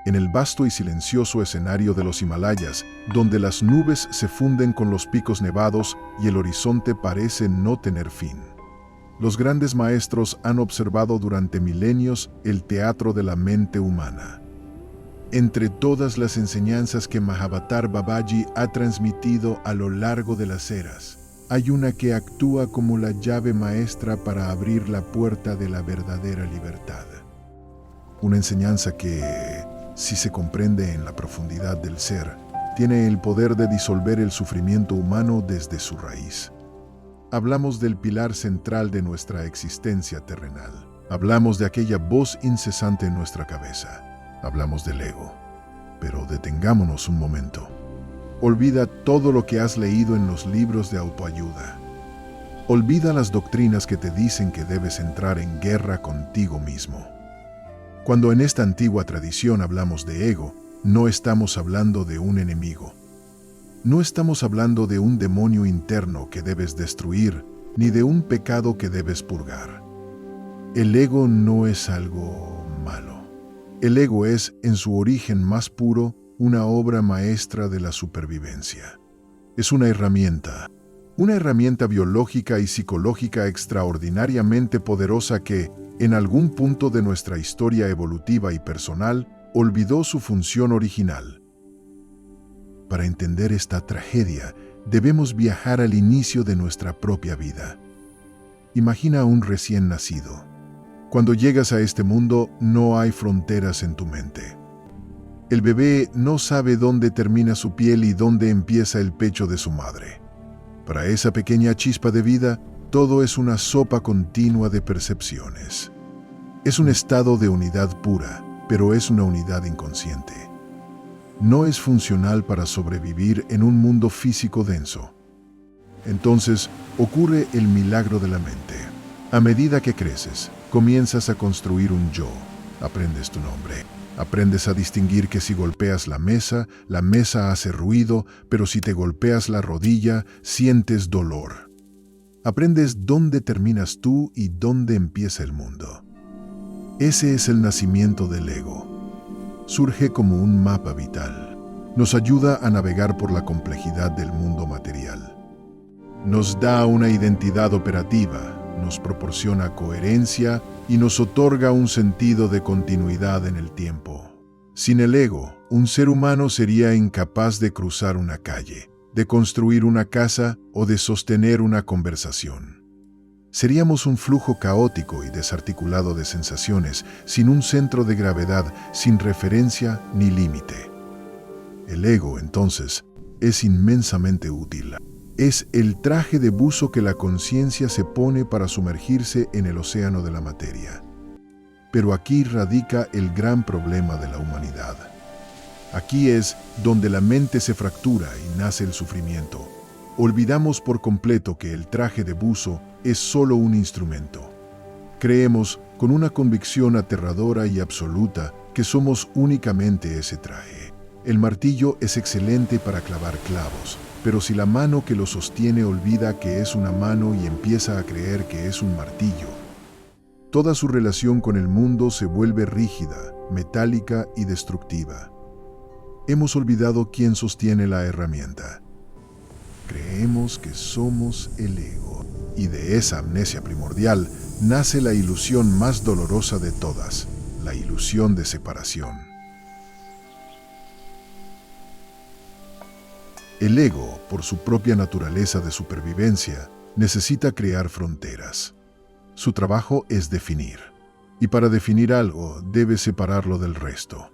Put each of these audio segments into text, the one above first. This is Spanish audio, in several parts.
en el vasto y silencioso escenario de los Himalayas, donde las nubes se funden con los picos nevados y el horizonte parece no tener fin. Los grandes maestros han observado durante milenios el teatro de la mente humana. Entre todas las enseñanzas que Mahavatar Babaji ha transmitido a lo largo de las eras, hay una que actúa como la llave maestra para abrir la puerta de la verdadera libertad. Una enseñanza que, si se comprende en la profundidad del ser, tiene el poder de disolver el sufrimiento humano desde su raíz. Hablamos del pilar central de nuestra existencia terrenal. Hablamos de aquella voz incesante en nuestra cabeza. Hablamos del ego. Pero detengámonos un momento. Olvida todo lo que has leído en los libros de autoayuda. Olvida las doctrinas que te dicen que debes entrar en guerra contigo mismo. Cuando en esta antigua tradición hablamos de ego, no estamos hablando de un enemigo. No estamos hablando de un demonio interno que debes destruir, ni de un pecado que debes purgar. El ego no es algo malo. El ego es, en su origen más puro, una obra maestra de la supervivencia. Es una herramienta biológica y psicológica extraordinariamente poderosa que, en algún punto de nuestra historia evolutiva y personal, olvidó su función original. Para entender esta tragedia, debemos viajar al inicio de nuestra propia vida. Imagina a un recién nacido. Cuando llegas a este mundo, no hay fronteras en tu mente. El bebé no sabe dónde termina su piel y dónde empieza el pecho de su madre. Para esa pequeña chispa de vida, todo es una sopa continua de percepciones. Es un estado de unidad pura, pero es una unidad inconsciente. No es funcional para sobrevivir en un mundo físico denso. Entonces, ocurre el milagro de la mente. A medida que creces, comienzas a construir un yo. Aprendes tu nombre. Aprendes a distinguir que si golpeas la mesa hace ruido, pero si te golpeas la rodilla, sientes dolor. Aprendes dónde terminas tú y dónde empieza el mundo. Ese es el nacimiento del ego. Surge como un mapa vital. Nos ayuda a navegar por la complejidad del mundo material. Nos da una identidad operativa, nos proporciona coherencia y nos otorga un sentido de continuidad en el tiempo. Sin el ego, un ser humano sería incapaz de cruzar una calle, de construir una casa o de sostener una conversación. Seríamos un flujo caótico y desarticulado de sensaciones, sin un centro de gravedad, sin referencia ni límite. El ego, entonces, es inmensamente útil. Es el traje de buzo que la conciencia se pone para sumergirse en el océano de la materia. Pero aquí radica el gran problema de la humanidad. Aquí es donde la mente se fractura y nace el sufrimiento. Olvidamos por completo que el traje de buzo es solo un instrumento. Creemos, con una convicción aterradora y absoluta, que somos únicamente ese traje. El martillo es excelente para clavar clavos, pero si la mano que lo sostiene olvida que es una mano y empieza a creer que es un martillo, toda su relación con el mundo se vuelve rígida, metálica y destructiva. Hemos olvidado quién sostiene la herramienta. Creemos que somos el ego, y de esa amnesia primordial nace la ilusión más dolorosa de todas, la ilusión de separación. El ego, por su propia naturaleza de supervivencia, necesita crear fronteras. Su trabajo es definir, y para definir algo debe separarlo del resto.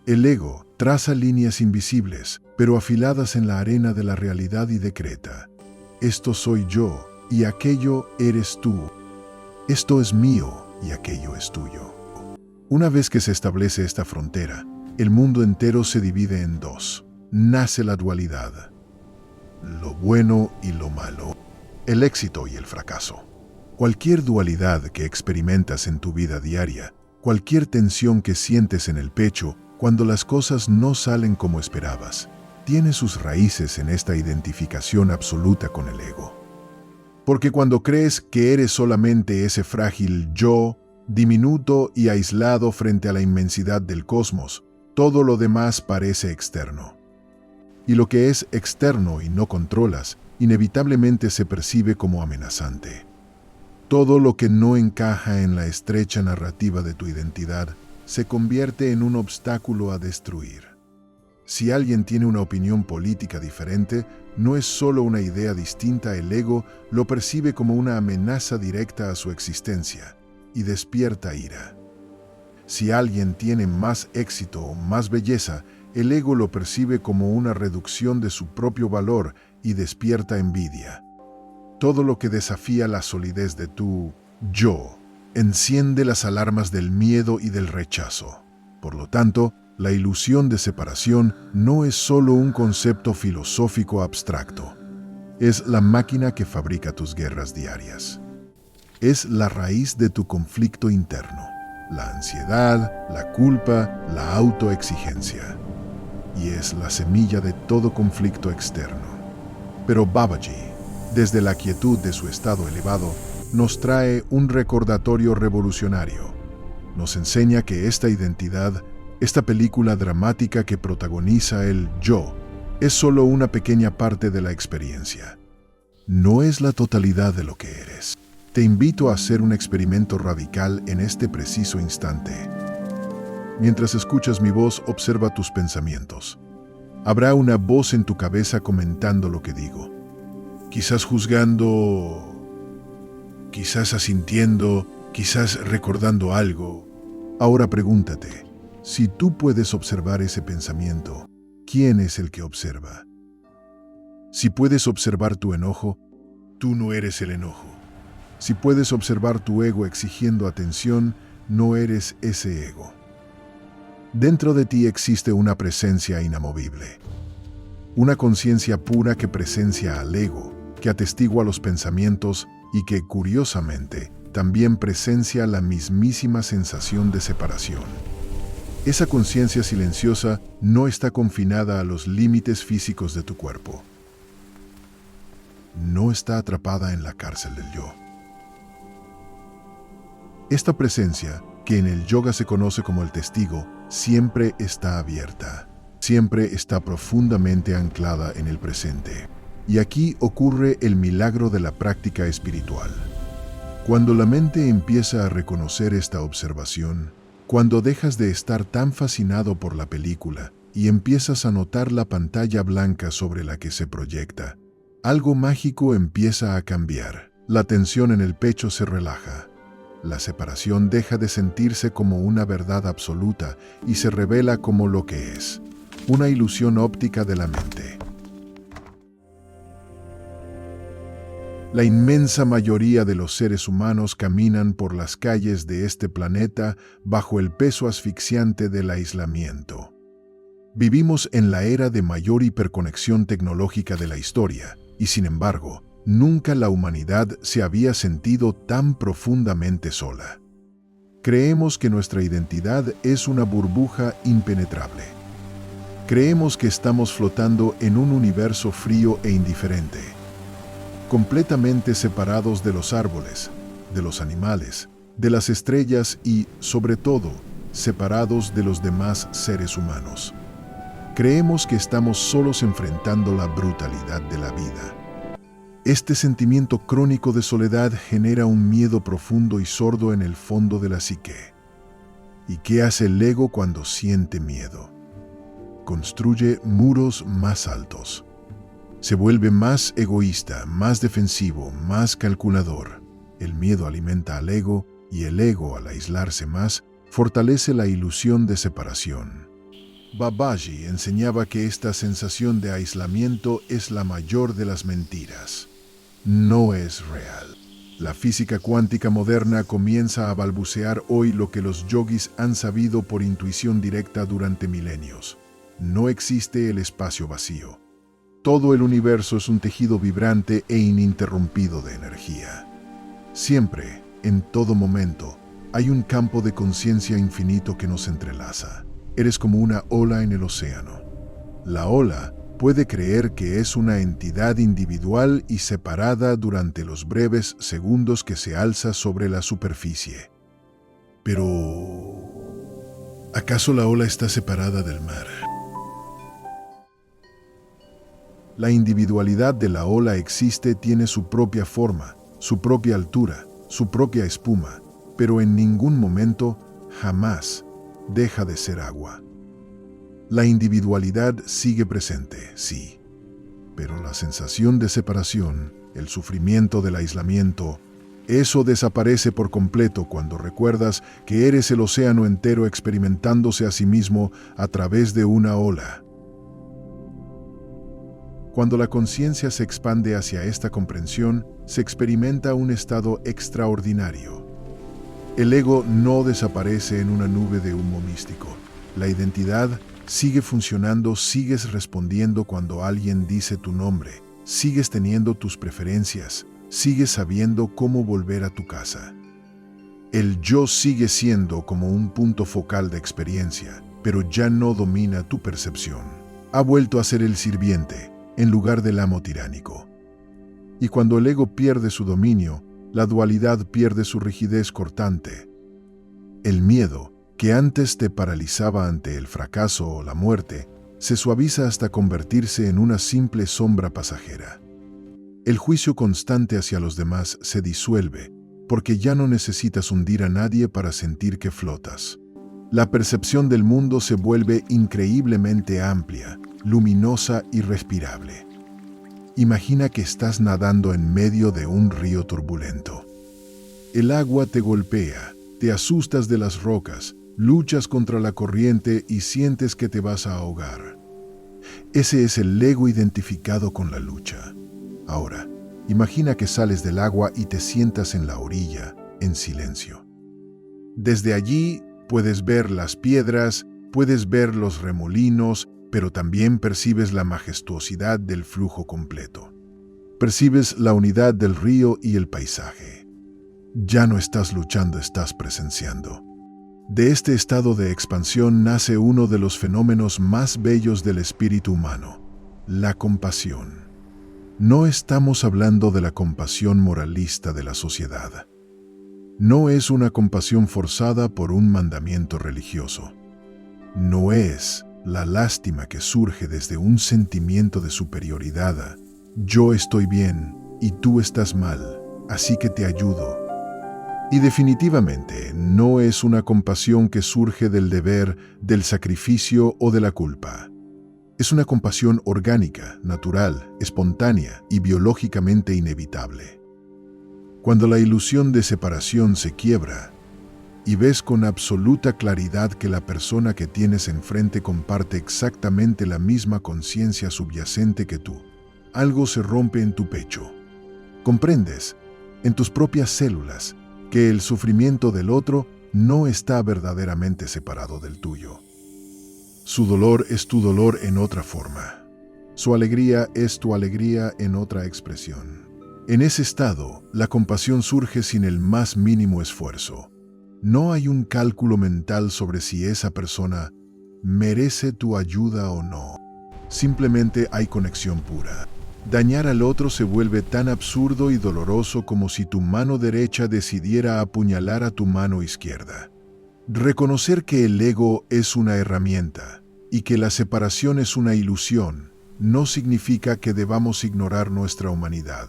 El ego traza líneas invisibles, pero afiladas en la arena de la realidad y decreta: esto soy yo y aquello eres tú. Esto es mío y aquello es tuyo. Una vez que se establece esta frontera, el mundo entero se divide en dos. Nace la dualidad, lo bueno y lo malo, el éxito y el fracaso. Cualquier dualidad que experimentas en tu vida diaria, cualquier tensión que sientes en el pecho cuando las cosas no salen como esperabas, tiene sus raíces en esta identificación absoluta con el ego. Porque cuando crees que eres solamente ese frágil yo, diminuto y aislado frente a la inmensidad del cosmos, Todo lo demás parece externo. Y lo que es externo y no controlas, inevitablemente se percibe como amenazante. Todo lo que no encaja en la estrecha narrativa de tu identidad se convierte en un obstáculo a destruir. Si alguien tiene una opinión política diferente, no es solo una idea distinta, el ego lo percibe como una amenaza directa a su existencia y despierta ira. Si alguien tiene más éxito o más belleza, el ego lo percibe como una reducción de su propio valor y despierta envidia. Todo lo que desafía la solidez de tu yo enciende las alarmas del miedo y del rechazo. Por lo tanto, la ilusión de separación no es solo un concepto filosófico abstracto. Es la máquina que fabrica tus guerras diarias. Es la raíz de tu conflicto interno, la ansiedad, la culpa, la autoexigencia. Y es la semilla de todo conflicto externo. Pero Babaji, desde la quietud de su estado elevado, nos trae un recordatorio revolucionario. Nos enseña que esta identidad, esta película dramática que protagoniza el yo, es solo una pequeña parte de la experiencia. No es la totalidad de lo que eres. Te invito a hacer un experimento radical en este preciso instante. Mientras escuchas mi voz, observa tus pensamientos. Habrá una voz en tu cabeza comentando lo que digo. Quizás juzgando, quizás asintiendo, quizás recordando algo. Ahora pregúntate, si tú puedes observar ese pensamiento, ¿quién es el que observa? Si puedes observar tu enojo, tú no eres el enojo. Si puedes observar tu ego exigiendo atención, no eres ese ego. Dentro de ti existe una presencia inamovible. Una conciencia pura que presencia al ego, que atestigua los pensamientos y que, curiosamente, también presencia la mismísima sensación de separación. Esa conciencia silenciosa no está confinada a los límites físicos de tu cuerpo. No está atrapada en la cárcel del yo. Esta presencia, que en el yoga se conoce como el testigo, siempre está abierta, siempre está profundamente anclada en el presente. Y aquí ocurre el milagro de la práctica espiritual. Cuando la mente empieza a reconocer esta observación, cuando dejas de estar tan fascinado por la película y empiezas a notar la pantalla blanca sobre la que se proyecta, algo mágico empieza a cambiar. La tensión en el pecho se relaja. La separación deja de sentirse como una verdad absoluta y se revela como lo que es, una ilusión óptica de la mente. La inmensa mayoría de los seres humanos caminan por las calles de este planeta bajo el peso asfixiante del aislamiento. Vivimos en la era de mayor hiperconexión tecnológica de la historia, y sin embargo, nunca la humanidad se había sentido tan profundamente sola. Creemos que nuestra identidad es una burbuja impenetrable. Creemos que estamos flotando en un universo frío e indiferente, completamente separados de los árboles, de los animales, de las estrellas y, sobre todo, separados de los demás seres humanos. Creemos que estamos solos enfrentando la brutalidad de la vida. Este sentimiento crónico de soledad genera un miedo profundo y sordo en el fondo de la psique. ¿Y qué hace el ego cuando siente miedo? Construye muros más altos. Se vuelve más egoísta, más defensivo, más calculador. El miedo alimenta al ego y el ego, al aislarse más, fortalece la ilusión de separación. Babaji enseñaba que esta sensación de aislamiento es la mayor de las mentiras. No es real. La física cuántica moderna comienza a balbucear hoy lo que los yogis han sabido por intuición directa durante milenios. No existe el espacio vacío. Todo el universo es un tejido vibrante e ininterrumpido de energía. Siempre, en todo momento, hay un campo de conciencia infinito que nos entrelaza. Eres como una ola en el océano. La ola puede creer que es una entidad individual y separada durante los breves segundos que se alza sobre la superficie. Pero ¿Acaso la ola está separada del mar? La individualidad de la ola existe, tiene su propia forma, su propia altura, su propia espuma, pero en ningún momento, jamás, deja de ser agua. La individualidad sigue presente, sí, pero la sensación de separación, el sufrimiento del aislamiento, eso desaparece por completo cuando recuerdas que eres el océano entero experimentándose a sí mismo a través de una ola. Cuando la conciencia se expande hacia esta comprensión, se experimenta un estado extraordinario. El ego no desaparece en una nube de humo místico. La identidad sigue funcionando, sigues respondiendo cuando alguien dice tu nombre, sigues teniendo tus preferencias, sigues sabiendo cómo volver a tu casa. El yo sigue siendo como un punto focal de experiencia, pero ya no domina tu percepción. Ha vuelto a ser el sirviente, en lugar del amo tiránico. Y cuando el ego pierde su dominio, la dualidad pierde su rigidez cortante. El miedo, que antes te paralizaba ante el fracaso o la muerte, se suaviza hasta convertirse en una simple sombra pasajera. El juicio constante hacia los demás se disuelve, porque ya no necesitas hundir a nadie para sentir que flotas. La percepción del mundo se vuelve increíblemente amplia, luminosa y respirable. Imagina que estás nadando en medio de un río turbulento. El agua te golpea, te asustas de las rocas, luchas contra la corriente y sientes que te vas a ahogar. Ese es el ego identificado con la lucha. Ahora, imagina que sales del agua y te sientas en la orilla, en silencio. Desde allí puedes ver las piedras, puedes ver los remolinos, pero también percibes la majestuosidad del flujo completo. Percibes la unidad del río y el paisaje. Ya no estás luchando, estás presenciando. De este estado de expansión nace uno de los fenómenos más bellos del espíritu humano, la compasión. No estamos hablando de la compasión moralista de la sociedad. No es una compasión forzada por un mandamiento religioso. No es la lástima que surge desde un sentimiento de superioridad. Yo estoy bien y tú estás mal, así que te ayudo. Y definitivamente no es una compasión que surge del deber, del sacrificio o de la culpa. Es una compasión orgánica, natural, espontánea y biológicamente inevitable. Cuando la ilusión de separación se quiebra y ves con absoluta claridad que la persona que tienes enfrente comparte exactamente la misma conciencia subyacente que tú, algo se rompe en tu pecho. Comprendes, en tus propias células, que el sufrimiento del otro no está verdaderamente separado del tuyo. Su dolor es tu dolor en otra forma. Su alegría es tu alegría en otra expresión. En ese estado, la compasión surge sin el más mínimo esfuerzo. No hay un cálculo mental sobre si esa persona merece tu ayuda o no. Simplemente hay conexión pura. Dañar al otro se vuelve tan absurdo y doloroso como si tu mano derecha decidiera apuñalar a tu mano izquierda. Reconocer que el ego es una herramienta y que la separación es una ilusión no significa que debamos ignorar nuestra humanidad.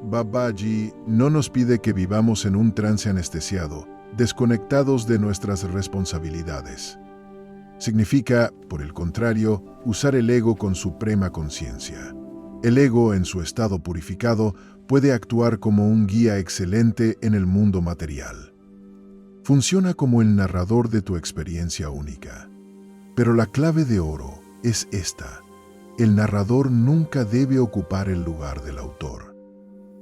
Babaji no nos pide que vivamos en un trance anestesiado, desconectados de nuestras responsabilidades. Significa, por el contrario, usar el ego con suprema conciencia. El ego, en su estado purificado, puede actuar como un guía excelente en el mundo material. Funciona como el narrador de tu experiencia única. Pero la clave de oro es esta: el narrador nunca debe ocupar el lugar del autor.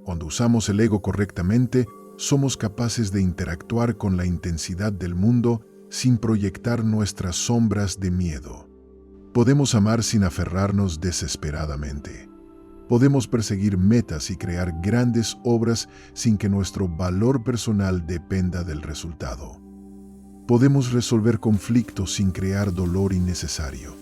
Cuando usamos el ego correctamente, somos capaces de interactuar con la intensidad del mundo sin proyectar nuestras sombras de miedo. Podemos amar sin aferrarnos desesperadamente. Podemos perseguir metas y crear grandes obras sin que nuestro valor personal dependa del resultado. Podemos resolver conflictos sin crear dolor innecesario.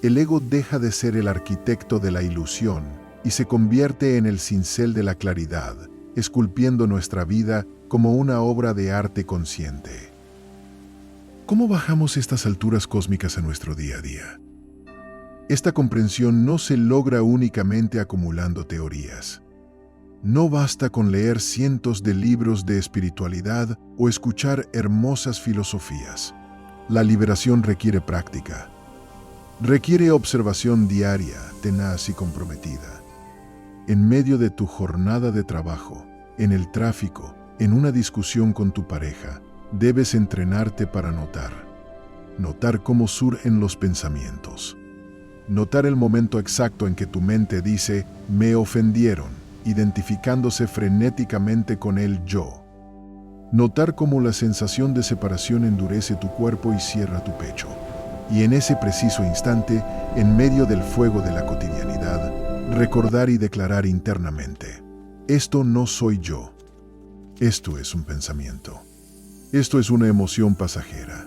El ego deja de ser el arquitecto de la ilusión y se convierte en el cincel de la claridad, esculpiendo nuestra vida como una obra de arte consciente. ¿Cómo bajamos estas alturas cósmicas a nuestro día a día? Esta comprensión no se logra únicamente acumulando teorías. No basta con leer cientos de libros de espiritualidad o escuchar hermosas filosofías. La liberación requiere práctica. Requiere observación diaria, tenaz y comprometida. En medio de tu jornada de trabajo, en el tráfico, en una discusión con tu pareja, debes entrenarte para notar. Notar cómo surgen los pensamientos. Notar el momento exacto en que tu mente dice, me ofendieron, identificándose frenéticamente con el yo. Notar cómo la sensación de separación endurece tu cuerpo y cierra tu pecho. Y en ese preciso instante, en medio del fuego de la cotidianidad, recordar y declarar internamente, esto no soy yo. Esto es un pensamiento. Esto es una emoción pasajera.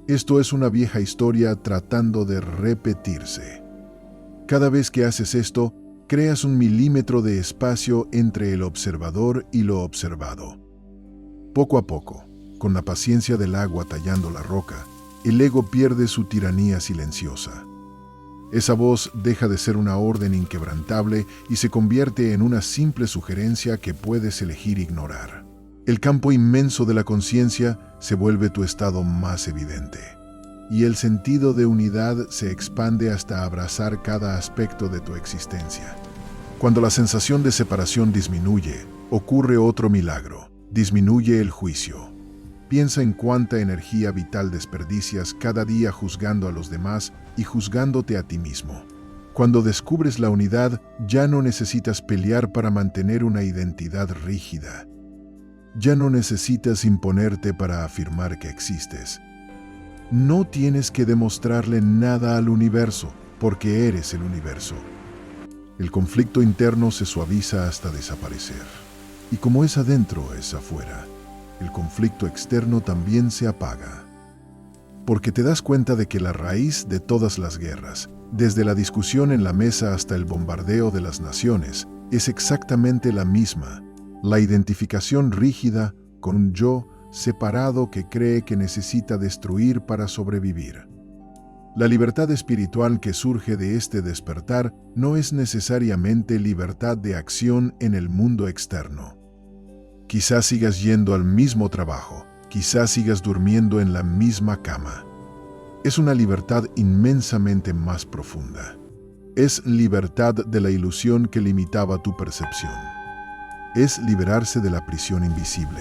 Esto es una vieja historia tratando de repetirse. Cada vez que haces esto, creas un milímetro de espacio entre el observador y lo observado. Poco a poco, con la paciencia del agua tallando la roca, el ego pierde su tiranía silenciosa. Esa voz deja de ser una orden inquebrantable y se convierte en una simple sugerencia que puedes elegir ignorar. El campo inmenso de la conciencia se vuelve tu estado más evidente, y el sentido de unidad se expande hasta abrazar cada aspecto de tu existencia. Cuando la sensación de separación disminuye, ocurre otro milagro: disminuye el juicio. Piensa en cuánta energía vital desperdicias cada día juzgando a los demás y juzgándote a ti mismo. Cuando descubres la unidad, ya no necesitas pelear para mantener una identidad rígida. Ya no necesitas imponerte para afirmar que existes. No tienes que demostrarle nada al universo, porque eres el universo. El conflicto interno se suaviza hasta desaparecer. Y como es adentro, es afuera. El conflicto externo también se apaga. Porque te das cuenta de que la raíz de todas las guerras, desde la discusión en la mesa hasta el bombardeo de las naciones, es exactamente la misma: la identificación rígida con un yo separado que cree que necesita destruir para sobrevivir. La libertad espiritual que surge de este despertar no es necesariamente libertad de acción en el mundo externo. Quizás sigas yendo al mismo trabajo, quizás sigas durmiendo en la misma cama. Es una libertad inmensamente más profunda. Es libertad de la ilusión que limitaba tu percepción. Es liberarse de la prisión invisible.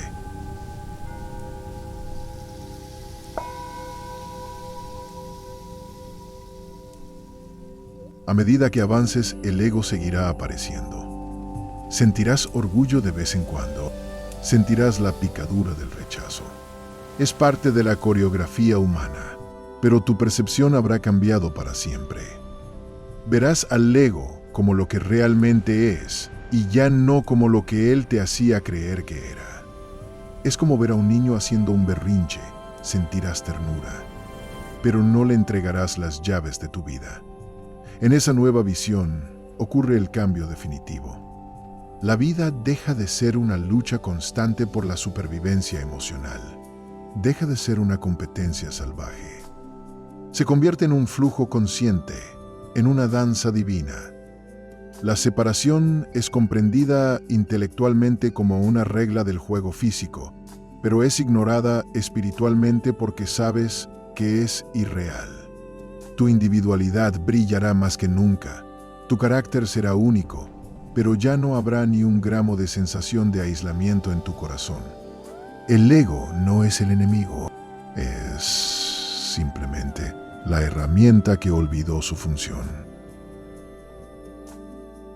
A medida que avances, el ego seguirá apareciendo. Sentirás orgullo de vez en cuando. Sentirás la picadura del rechazo. Es parte de la coreografía humana, pero tu percepción habrá cambiado para siempre. Verás al ego como lo que realmente es, y ya no como lo que él te hacía creer que era. Es como ver a un niño haciendo un berrinche. Sentirás ternura, pero no le entregarás las llaves de tu vida. En esa nueva visión ocurre el cambio definitivo. La vida deja de ser una lucha constante por la supervivencia emocional. Deja de ser una competencia salvaje. Se convierte en un flujo consciente, en una danza divina. La separación es comprendida intelectualmente como una regla del juego físico, pero es ignorada espiritualmente porque sabes que es irreal. Tu individualidad brillará más que nunca. Tu carácter será único, pero ya no habrá ni un gramo de sensación de aislamiento en tu corazón. El ego no es el enemigo, es simplemente la herramienta que olvidó su función.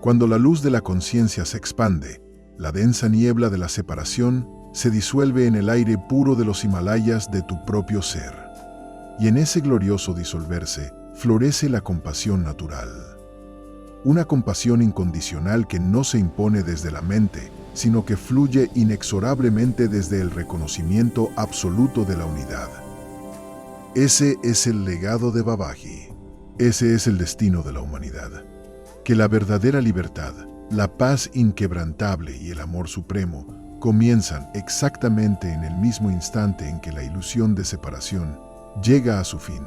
Cuando la luz de la conciencia se expande, la densa niebla de la separación se disuelve en el aire puro de los Himalayas de tu propio ser. Y en ese glorioso disolverse, florece la compasión natural. Una compasión incondicional que no se impone desde la mente, sino que fluye inexorablemente desde el reconocimiento absoluto de la unidad. Ese es el legado de Babaji. Ese es el destino de la humanidad. Que la verdadera libertad, La paz inquebrantable y el amor supremo comienzan exactamente en el mismo instante en que la ilusión de separación llega a su fin.